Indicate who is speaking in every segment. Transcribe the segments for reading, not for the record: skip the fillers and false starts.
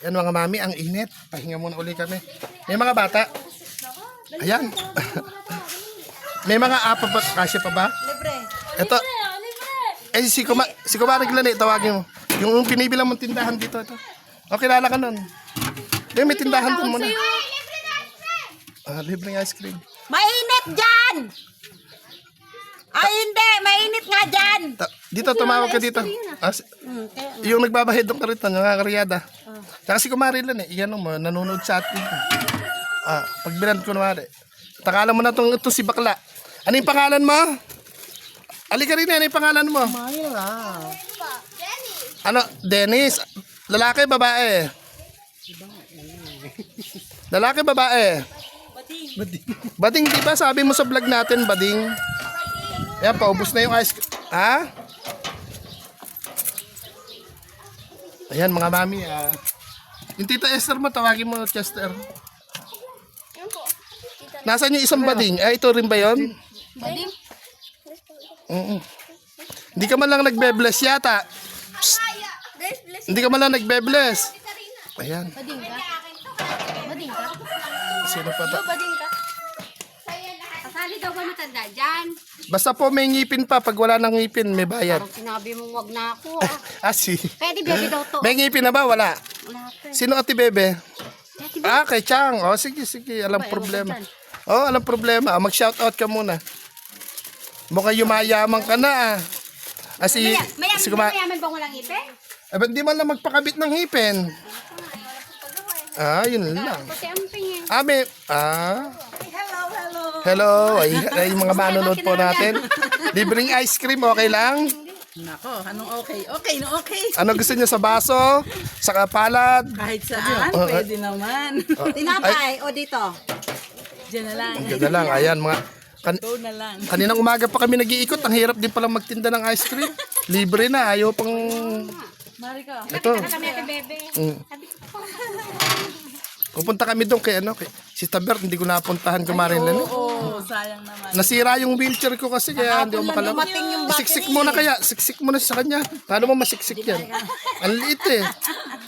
Speaker 1: Yan mga mami, ang init. Pahinga muna uli kami. May mga bata. Ayan. May mga apa ba? Kasya pa ba?
Speaker 2: Libre.
Speaker 1: Ito. Eh, si Kumarig Lali, tawagin mo. Yung pinibilang mong tindahan dito. Ito. O, kilala ka nun. May tindahan dun muna. Libreng ice cream.
Speaker 2: Mainit dyan! Ay, hindi. Mainit nga dyan.
Speaker 1: Dito, tumawag ka dito. Yung nagbabahid ng kariton, yung kakaryada. Tsaka si Kumarig Lali, iyan mo, nanonood sa atin. Pagbilan ko naman. Takalan mo na ito si Bakla. Ano yung pangalan mo? Alika rin, ano yung pangalan mo? Ano? Dennis. Lalaki, babae? Lalaki, babae? Bading, di ba? Sabi mo sa vlog natin, bading. Ayan, paubos na yung ice cream. Ha? Ayan, mga mami. Yung tita Esther mo, tawagin mo, Chester. Nasaan yung isang bading? Ito rin ba yun?
Speaker 2: Bading?
Speaker 1: Hindi ka man lang nagbe-bless yata. Psst. Hindi ka man lang nagbe-bless. Ayan.
Speaker 2: Bading ka? Bading ka?
Speaker 1: Sino pa ta?
Speaker 2: Bading ka? Kasali daw ba matanda dyan?
Speaker 1: Basta po may ngipin pa. Pag wala nang ngipin, may bayad.
Speaker 2: Parang sinabi mong wag na ako.
Speaker 1: Si.
Speaker 2: Pwede bebe daw to.
Speaker 1: May ngipin na ba? Wala.
Speaker 2: Wala pa.
Speaker 1: Sino ati Bebe?
Speaker 2: Pwede
Speaker 1: Kay Chang. Sige. Alam problema. Alam problema. Mag-shoutout ka muna. Mukhang yumayaman ka na.
Speaker 2: Mayaman bang walang ipe?
Speaker 1: Ba't di man lang magpakabit ng ngipin? Yun lang.
Speaker 2: Pati amping eh.
Speaker 1: Hello. Ay mga manonood po natin. Libreng ice cream, okay lang?
Speaker 3: Nako, anong okay? Okay, no okay.
Speaker 1: Ano gusto niyo sa baso? Sa kapalad?
Speaker 3: Kahit saan, pwede naman.
Speaker 2: Tinapay o dito?
Speaker 3: Diyan na lang.
Speaker 1: Diyan na lang. Ayan, mga...
Speaker 3: Go na lang.
Speaker 1: Kaninang umaga pa kami nag-iikot. Ang hirap din palang magtinda ng ice cream. Libre na. Ayaw pang...
Speaker 3: Marika.
Speaker 1: Ito.
Speaker 2: Kami ate bebe.
Speaker 1: Pupunta kami doon kay si Tabert. Hindi ko napuntahan kumarin lang.
Speaker 3: Oo, sayang naman.
Speaker 1: Nasira yung wheelchair ko kasi kaya hindi ako makalabas. Siksik mo na kaya. Siksik mo na sa kanya. Paano mo masiksik yan? Ang liit eh.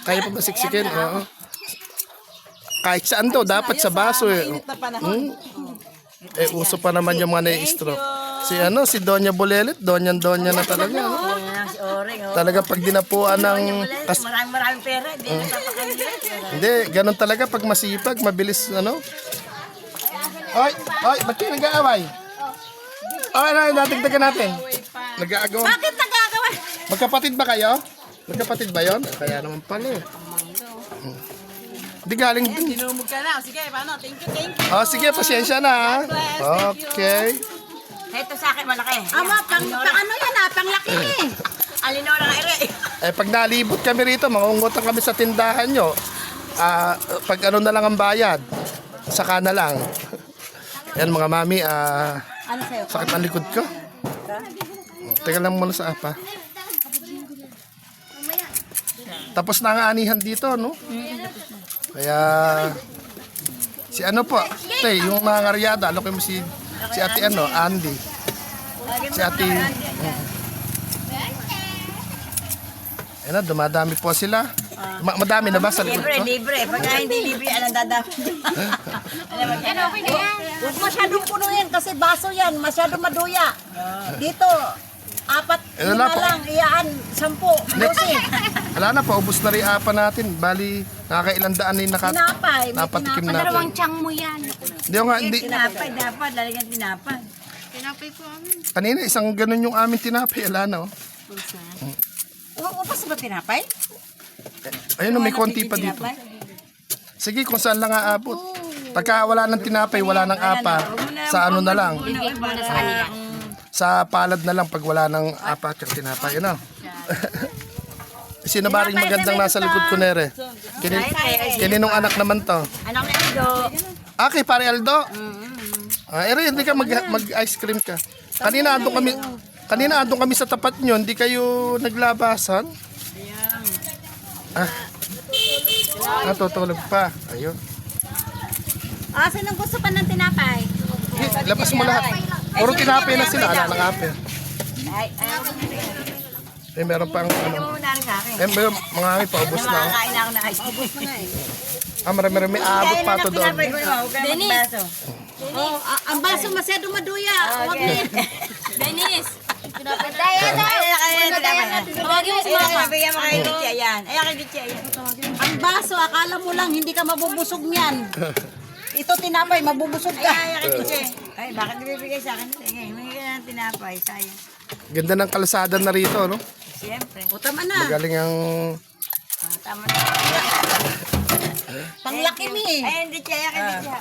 Speaker 1: Kaya pa masiksikin? Oo. Kahit saan daw, dapat sa baso eh.
Speaker 3: Mainit na panahon.
Speaker 1: Uso pa naman yung mga nai-stroke. Si Doña Bolelet, Doña na talaga.
Speaker 3: Si Oreng.
Speaker 1: Talaga pag dinapuan ng...
Speaker 3: Maraming pera, hindi natapakanila.
Speaker 1: Hindi, ganun talaga pag masipag, mabilis, Oy, ba't kayo nag-aaway? Nadagdagan natin. Nag-aagawa.
Speaker 2: Bakit nagagawa?
Speaker 1: Magkapatid ba kayo? Magkapatid ba yon? Kaya naman pala eh. Di galing din.
Speaker 3: Dinumog ka na. Sige, paano? Thank you.
Speaker 1: Sige, pasensya na. Okay.
Speaker 3: Ito sa akin, malaki.
Speaker 2: Ama, pang ano yan panglaki eh.
Speaker 3: Alinora nga ere.
Speaker 1: Pag nalibot kami rito, mangungutan kami sa tindahan nyo. Pag ano na lang ang bayad, saka na lang. Yan mga mami,
Speaker 2: Ano sa'yo?
Speaker 1: sakit ang likod ko. Teka lang muna sa apa. Tapos na ang anihan dito, no? Kaya, si ano po, yung mga ngaryada, alokin mo si ate Andy. Si ate, dumadami po sila. Madami na ba sa likod ko?
Speaker 3: Libre. Pagka hindi libre, anong dadami?
Speaker 2: Yan okay na yan. Huwag masyadong puno yan kasi baso yan. Masyadong maduya. Dito, 4, 5 lang. Iyaan, 10, 12.
Speaker 1: Wala na, paubos na rin apa natin. Bali, nakakailang daan na yung
Speaker 2: Tinapay.
Speaker 1: napatikim natin.
Speaker 2: Dalawang tiyang mo yan.
Speaker 1: Hindi.
Speaker 3: Tinapay, dapat. Lalagyan tinapay.
Speaker 2: Tinapay po amin.
Speaker 1: Kanina, isang ganun yung aming tinapay. Wala na,
Speaker 3: Upas ba tinapay?
Speaker 1: Ayun, may konti pa dito. Sige, kung saan lang aabot. Pagka wala ng tinapay, wala ng apa, sa ano na lang.
Speaker 2: Bigay mo na sa kanila.
Speaker 1: Sa palad na lang pag wala ng apa at tinapay. Sino ba rin magandang nasa likod ko, Nere? Kininong anak naman to?
Speaker 3: Anak na Aldo.
Speaker 1: Kay Pare Aldo? Hindi ka mag-ice cream ka. Kanina andun kami sa tapat nyo, hindi kayo naglabasan? Natutulog pa. Ayun.
Speaker 2: Sinong gusto pa ng tinapay?
Speaker 1: Labas mo lahat. Puro tinapay na sila. Ala ng ape. Eh, meron pang
Speaker 3: Ikaw
Speaker 1: ano.
Speaker 3: mo na rin sa akin.
Speaker 1: Eh, mga kami, paubos na.
Speaker 3: Nakakain na ako ng ice cream.
Speaker 1: Marami aabot pa to doon.
Speaker 3: Tinapay ko naman. Huwag ka na magbaso.
Speaker 2: Oh, ang baso masyado maduya. Huwag na.
Speaker 4: Dennis!
Speaker 3: Ay, tinapay.
Speaker 4: Tawagin mo si Mama.
Speaker 3: Bigyan mo kay Lucia yan. Ay, kay Lucia yan.
Speaker 2: Ang baso, akala mo lang hindi ka mabubusog niyan. Ito tinapay, mabubusog ka.
Speaker 3: Ay, kay Lucia. Ay, bakit nabibigay sa akin? Sige, may ka ng tinapay. Sayang.
Speaker 1: Ganda ng kalsada na rito, no?
Speaker 3: Siyempre.
Speaker 2: O, tama na.
Speaker 1: Magaling ang...
Speaker 3: Tama na.
Speaker 2: Panglaki mi.
Speaker 3: Ay, hindi siya. Kay Lucia.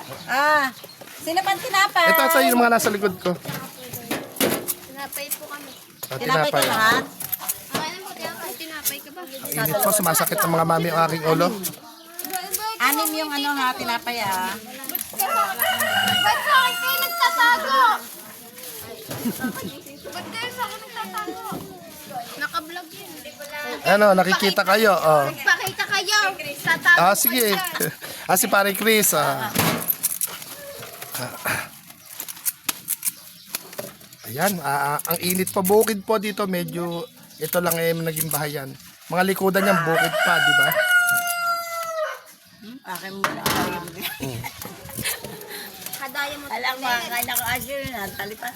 Speaker 2: Sino pang tinapay?
Speaker 1: Ito sa yung mga nasa likod ko.
Speaker 4: Tinapay po kami.
Speaker 2: Tinapay ka lahat?
Speaker 4: Okay na po, tinapay ka ba?
Speaker 1: Init po, sumasakit ang mga mami ang aking ulo.
Speaker 2: Anim yung ano ha, tinapay ah.
Speaker 4: Ba't sa akin kayo nagtatago? Ba't kayo sa akin nagtatago? Naka-vlog yun. Hindi pala.
Speaker 1: Ano, nakikita kayo. Oh.
Speaker 4: Pakita kayo. Tatago
Speaker 1: Ah, sige. Si Pare Chris. Ayan, ang init pa. Bukid po dito. Medyo, ito lang naging bahayan. Mga likodan niyang bukid pa, di ba?
Speaker 3: Akin mo na.
Speaker 4: Kadaya mo.
Speaker 3: Alam mo, kakain ako asyo na. Talipan.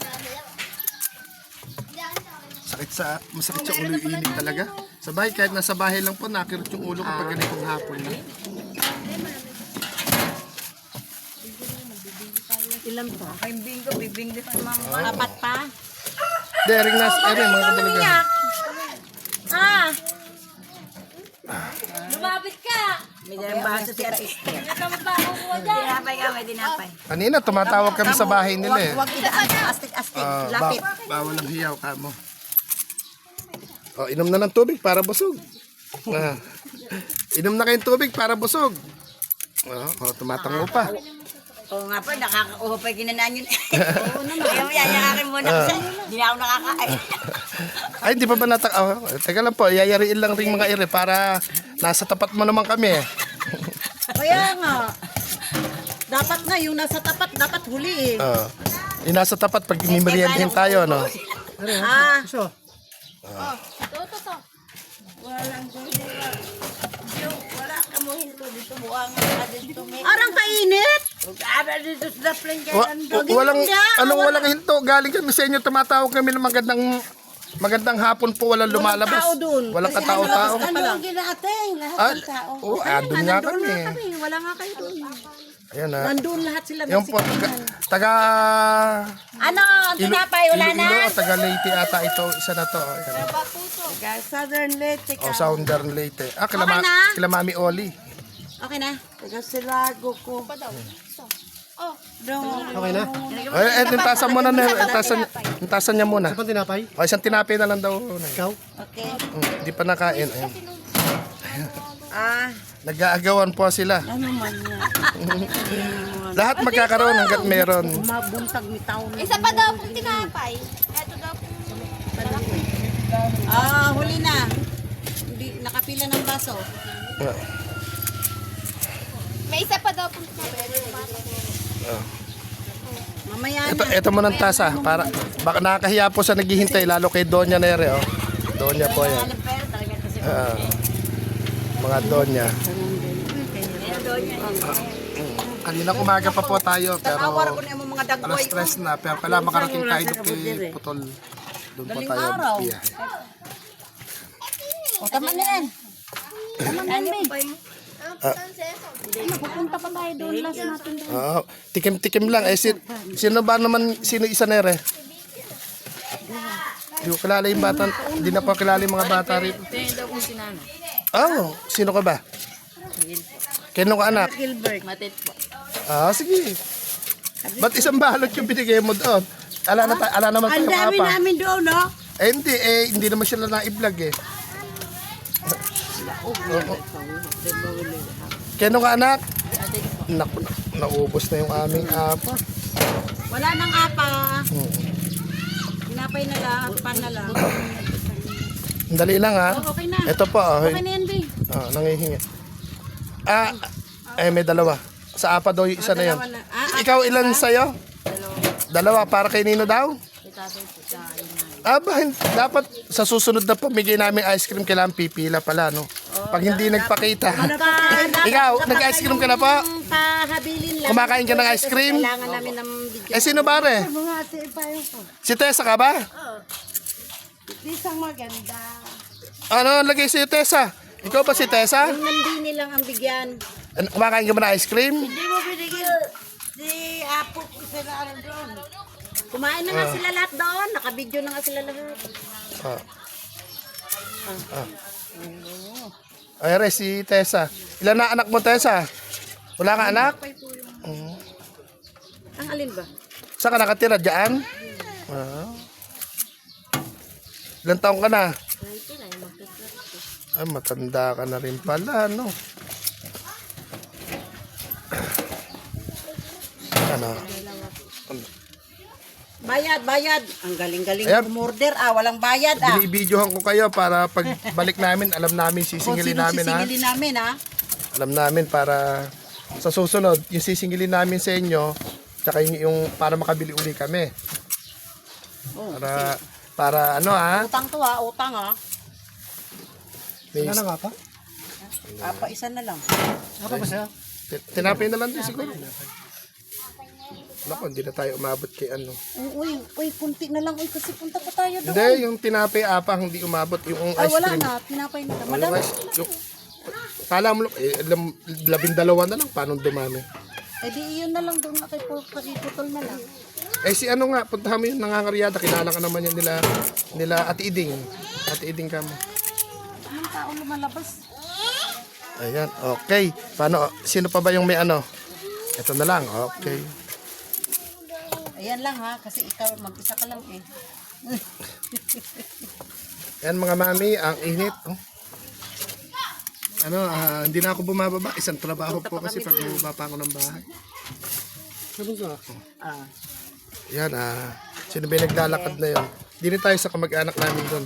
Speaker 1: Masakit sa ulo yung init talaga. Sa bahay, kahit nasa bahay lang po, nakirot yung ulo kapag ganitong hapon na.
Speaker 2: Ilan pa?
Speaker 3: Ay, bingo. Bibingo sa mga.
Speaker 2: Apat pa?
Speaker 1: Dering mga kadalaga.
Speaker 4: Lumapit ka.
Speaker 3: May dalang baso si artista.
Speaker 4: Hindi ka magpakukuha dyan.
Speaker 3: Tinapay ka, may tinapay.
Speaker 1: Kanina, tumatawag kami sa bahay nila eh.
Speaker 2: Huwag idaan. Astig-astig. Lapit.
Speaker 1: Bawal ang hiyaw ka mo. Oh, inom na ng tubig para busog. Inom na kayong tubig para busog. Tumatango pa.
Speaker 3: Oo nga po, nakakauho pa yung ginanaan yun. Oo naman. Kaya mo yayakakin muna kasi hindi na ako nakakain.
Speaker 1: Ay, hindi pa ba teka lang po, yayariin lang rin mga ire para nasa tapat mo naman kami eh.
Speaker 2: Kaya nga. Dapat nga, yung nasa tapat, dapat huli eh.
Speaker 1: Yung nasa tapat pag mimeriendahin tayo, no?
Speaker 2: So.
Speaker 4: To.
Speaker 3: Wala kamuhin ko dito. Buwang ka dito.
Speaker 2: Arang kainit.
Speaker 3: Ara dito sa plane
Speaker 1: Walang hinto. Galing kami sa inyo, tumatawag kami ng magandang hapon po, walang lumalabas.
Speaker 2: tao dun.
Speaker 1: Walang katao-tao.
Speaker 2: Ano ang ginating? Lahat ng tao.
Speaker 1: Doon nga
Speaker 2: Nandun
Speaker 1: kami.
Speaker 2: nga kami. Wala nga kayo doon.
Speaker 1: Ayan na.
Speaker 2: Nandun lahat sila.
Speaker 1: Yung po, taga
Speaker 2: Ano? Tinapay? Wala na?
Speaker 1: Iloilo o taga Leyte ata ito. Isa na to. Ayan.
Speaker 2: Southern Leyte
Speaker 1: O, Southern Leyte.
Speaker 2: Okay na?
Speaker 1: Kila Mami Oli.
Speaker 2: Okay na? Taga Silago ko.
Speaker 1: Okay na? Yung tasan mo na. Yung tasan niya muna.
Speaker 5: Isang tinapay?
Speaker 1: O, isang tinapay na lang daw.
Speaker 5: Ikaw?
Speaker 2: Okay.
Speaker 1: Hindi pa nakain. Ayan.
Speaker 2: Ah,
Speaker 1: Nag-aagawan po sila.
Speaker 2: ano man yan?
Speaker 1: Lahat magkakaroon hanggat meron.
Speaker 2: Mabuntag ni taon.
Speaker 4: Isa pa daw pong tinapay. Ito daw po.
Speaker 2: Huli na. Hindi, nakapila ng baso.
Speaker 4: May isa pa daw pong tinapay.
Speaker 2: Mamaya
Speaker 1: Ito mo ng tasa. Para, baka nakakahiya po sa naghihintay, lalo kay Donya Nere. Oh. Donya po yan. Mga Donya. Kanina kumaga pa po tayo, pero
Speaker 2: Tawar ko na yung mga dagway.
Speaker 1: alas stress na. Pero kailangan makarating tayo doon kay Putol. Doon po tayo biyahe.
Speaker 2: O, tama na yan.
Speaker 4: Pupunta pa tayo doon last natin.
Speaker 1: Oo. Tikim-tikim lang. Sino ba naman, sino isa Nere? Hindi ko kilala yung bata. Hindi na po kilala yung mga bata rito. Sino ka ba? Kino ka anak?
Speaker 2: Gilbert. Matit po.
Speaker 1: Sige. Ba't isang balot yung binigay mo doon? Ala naman
Speaker 2: Ang
Speaker 1: tayo
Speaker 2: dami
Speaker 1: apa.
Speaker 2: namin doon, no?
Speaker 1: Hindi naman sila na-i-vlog eh. Kino ka anak? Naku, naubos na yung aming apa.
Speaker 2: Wala nang apa. Tinapay na lang, pan na lang.
Speaker 1: Dali lang ha.
Speaker 2: Okay na.
Speaker 1: Ito po.
Speaker 2: Okay na yan, Bing.
Speaker 1: Nangihingi. May dalawa. Sa apa daw yung isa na yun.
Speaker 2: Dalawa na.
Speaker 1: Ikaw ilan sa'yo? Dalawa. Para kay Nino daw?
Speaker 2: Itatay po sa inay.
Speaker 1: Dapat sa susunod na pamigay namin ice cream, kailangan pipila pala, no? Pag hindi nagpakita. Ikaw, nag-ice cream ka na po?
Speaker 2: Pahabilin lang.
Speaker 1: Kumakain ka ng ice cream?
Speaker 2: Kailangan namin ng bigyan.
Speaker 1: Eh, sino ba re? Si Tessa ka ba?
Speaker 2: Isang maganda.
Speaker 1: Ano lagay si Tessa? Ikaw ba si Tessa?
Speaker 2: Yung nandini lang ang bigyan.
Speaker 1: Kumakain ka ba ng ice cream?
Speaker 2: Hindi mo binigyan si Apo sila ano doon. Kumain na nga sila lahat doon. Nakabidyo na nga sila lahat.
Speaker 1: Ay, re, si Tessa. Ilan na anak mo, Tessa? Wala ka anak?
Speaker 2: Ang alin ba?
Speaker 1: Saan ka nakatira? Diyan? Ilan taong ka na? Ay, matanda ka na rin pala, no? Ano?
Speaker 2: Bayad. Ang galing-galing
Speaker 1: Ayan.
Speaker 2: umorder. Walang bayad
Speaker 1: Binibidyohan ko kayo para pag balik namin, alam namin sisingilin namin, ha?
Speaker 2: sisingilin namin,
Speaker 1: Alam namin para sa susunod, yung sisingilin namin sa inyo, tsaka yung para makabili uli kami. Para ano, ha?
Speaker 2: Utang to, utang,
Speaker 1: May,
Speaker 5: Ano nga pa?
Speaker 2: isa na lang.
Speaker 5: Ano ba siya?
Speaker 1: tinapay na lang din siguro. Naku, hindi na tayo umabot kay ano.
Speaker 2: Uy, kunti na lang. Uy, kasi punta pa tayo doon.
Speaker 1: Hindi, yung tinapay apang hindi umabot. Yung ice
Speaker 2: Wala
Speaker 1: cream.
Speaker 2: na. Tinapay na.
Speaker 1: Walang
Speaker 2: Madam,
Speaker 1: kala mo, 12 na lang, paano dumami?
Speaker 2: di yun na lang doon. Pakiputol na lang.
Speaker 1: Eh si ano nga, puntahan mo yung nangangaryada, kilala ka naman yan nila Ate Iding. Ate Iding ka mo.
Speaker 2: Anong tao lumalabas?
Speaker 1: Ayan, okay. Paano, sino pa ba yung may ano? Ito na lang, okay.
Speaker 2: Ayan lang kasi ikaw mag-isa ka lang
Speaker 1: Ayan mga mami, ang init. Oh. Ano, hindi na ako bumababa. Isang trabaho po kasi pag bumaba pa ako ng bahay. Yan, sino ba yung naglalakad na yun? Dito tayo sa kamag-anak namin doon.